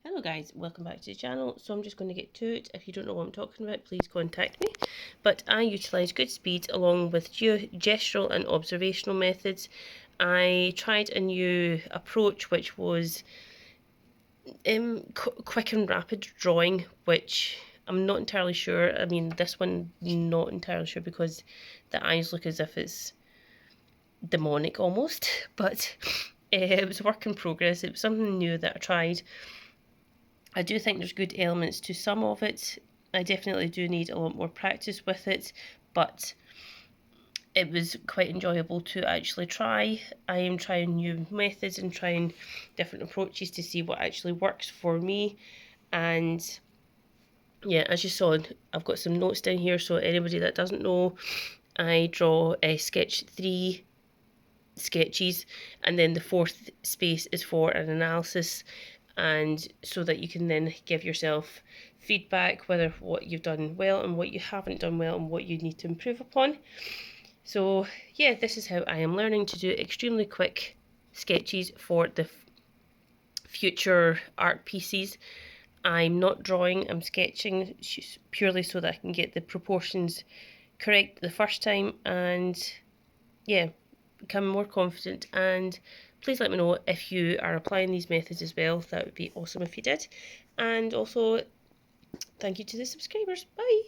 Hello guys, welcome back to the channel. So I'm just going to get to it. If you don't know what I'm talking about, please contact me. But I utilise good speed along with gestural and observational methods. I tried a new approach which was quick and rapid drawing, which I'm not entirely sure. I mean, this one, not entirely sure because the eyes look as if it's demonic almost. But it was a work in progress. It was something new that I tried. I do think there's good elements to some of it. I definitely do need a lot more practice with it, but it was quite enjoyable to actually try. I am trying new methods and trying different approaches to see what actually works for me. And yeah, as you saw, I've got some notes down here, so anybody that doesn't know, I draw a sketch 3 sketches, and then the fourth space is for an analysis, and so that you can then give yourself feedback whether what you've done well and what you haven't done well and what you need to improve upon. So yeah, this is how I am learning to do extremely quick sketches for the future art pieces. I'm not drawing, I'm sketching purely so that I can get the proportions correct the first time and yeah, become more confident. And please let me know if you are applying these methods as well. That would be awesome if you did. And also, thank you to the subscribers. Bye.